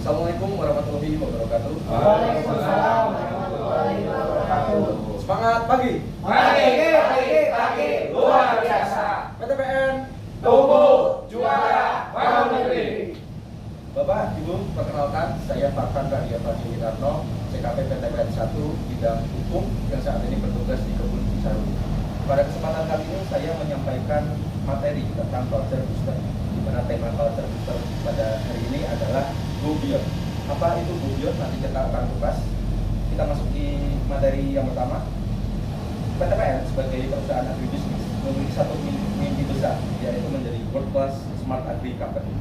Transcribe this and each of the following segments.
Assalamualaikum warahmatullahi wabarakatuh. Waalaikumsalam warahmatullahi wabarakatuh. Semangat pagi. Pagi luar biasa. PTPN Tumbuh juara bangun negeri. Bapak, Ibu, perkenalkan saya Farhan Rahya Fadil Witarno, CKP PTPN 1 bidang hukum yang saat ini bertugas di Kebun Cisarua. Pada kesempatan kali ini saya menyampaikan materi tentang culture booster, di mana tema culture booster pada hari ini adalah Go Beyond. Apa itu Go Beyond? Nanti kita akan kupas. Kita masuk di materi yang pertama. PTPN sebagai perusahaan agribisnis memiliki satu mimpi besar, yaitu menjadi world class smart agri company.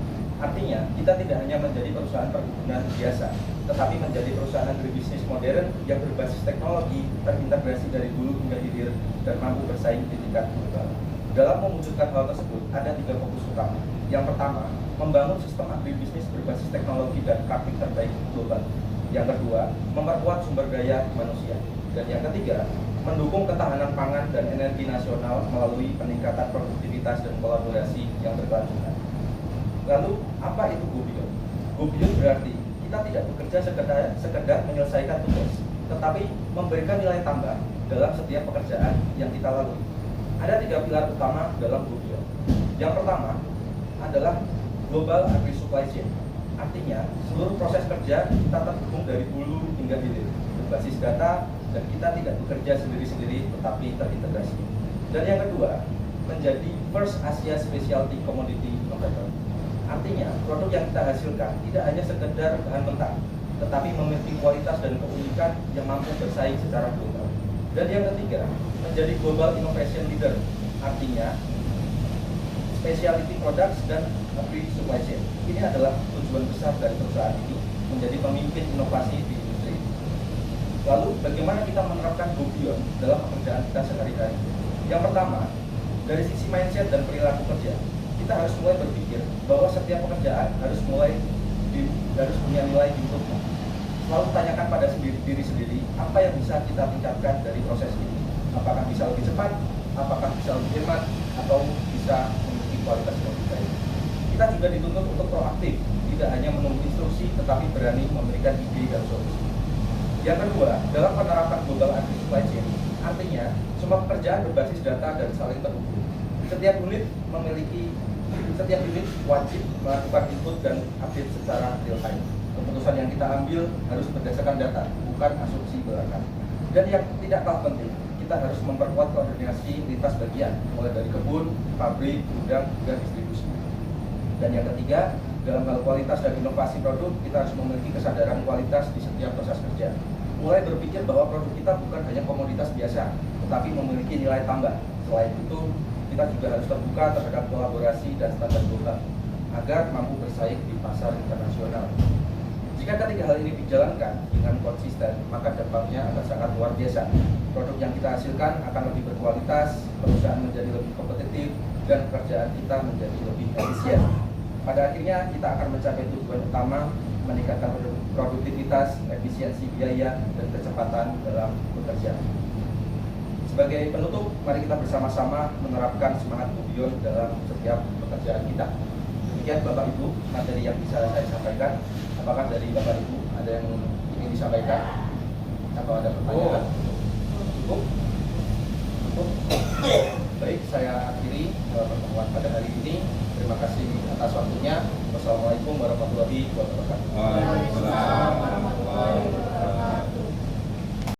Artinya, kita tidak hanya menjadi perusahaan perkebunan biasa, tetapi menjadi perusahaan agribisnis modern yang berbasis teknologi, terintegrasi dari hulu hingga hilir, dan mampu bersaing di tingkat global. Dalam mewujudkan hal tersebut, ada 3 fokus utama. Yang pertama, membangun sistem agribisnis berbasis teknologi dan praktik terbaik global. Yang kedua, memperkuat sumber daya manusia. Dan yang ketiga, mendukung ketahanan pangan dan energi nasional melalui peningkatan produktivitas dan kolaborasi yang berkelanjutan. Lalu, apa itu Go Beyond? Go Beyond berarti kita tidak bekerja sekedar menyelesaikan tugas, tetapi memberikan nilai tambah dalam setiap pekerjaan yang kita lalui. Ada 3 pilar utama dalam Go Beyond. Yang pertama adalah Global Agri Supply Chain. Artinya, seluruh proses kerja kita terhubung dari hulu hingga hilir, berbasis data, dan kita tidak bekerja sendiri-sendiri tetapi terintegrasi. Dan yang kedua, menjadi First Asia Specialty Commodity Innovator. Artinya, produk yang kita hasilkan tidak hanya sekedar bahan mentah, tetapi memiliki kualitas dan keunikan yang mampu bersaing secara global. Dan yang ketiga, menjadi Global Innovation Leader. Artinya, Specialty Products dan Agri Supply Chain. Ini adalah tujuan besar dari perusahaan ini, menjadi pemimpin inovasi di industri. Lalu, bagaimana kita menerapkan Go Beyond dalam pekerjaan kita sehari-hari? Yang pertama, dari sisi mindset dan perilaku kerja, kita harus mulai berpikir bahwa setiap pekerjaan harus punya nilai improvement. Selalu tanyakan pada diri sendiri apa yang bisa kita tingkatkan dari proses ini. Apakah bisa lebih cepat, apakah bisa lebih hemat, atau bisa memiliki kualitas yang lebih baik. Kita juga dituntut untuk proaktif, tidak hanya menunggu instruksi, tetapi berani memberikan ide dan solusi. Yang kedua, dalam penerapan Global Agri Supply Chain, artinya semua pekerjaan berbasis data dan saling terhubung. Setiap unit wajib melakukan input dan update secara real time. Keputusan yang kita ambil harus berdasarkan data, bukan asumsi belaka. Dan yang tidak kalah penting, kita harus memperkuat koordinasi lintas bagian, mulai dari kebun, pabrik, gudang, hingga distribusi. Dan yang ketiga, dalam hal kualitas dan inovasi produk, kita harus memiliki kesadaran kualitas di setiap proses kerja. Mulai berpikir bahwa produk kita bukan hanya komoditas biasa, tetapi memiliki nilai tambah. Selain itu, kita juga harus terbuka terhadap kolaborasi dan standar global agar mampu bersaing di pasar internasional. Jika ketiga hal ini dijalankan dengan konsisten, maka dampaknya akan sangat luar biasa. Produk yang kita hasilkan akan lebih berkualitas, perusahaan menjadi lebih kompetitif, dan pekerjaan kita menjadi lebih efisien. Pada akhirnya kita akan mencapai tujuan utama, meningkatkan produktivitas, efisiensi biaya, dan kecepatan dalam bekerja. Sebagai penutup, mari kita bersama-sama menerapkan semangat Go Beyond dalam setiap pekerjaan kita. Demikian Bapak Ibu materi yang bisa saya sampaikan. Apakah dari Bapak Ibu ada yang ingin disampaikan atau ada pertanyaan? Cukup? Cukup? Baik, saya akhiri pertemuan pada hari ini. Terima kasih atas waktunya. Wassalamualaikum warahmatullahi wabarakatuh.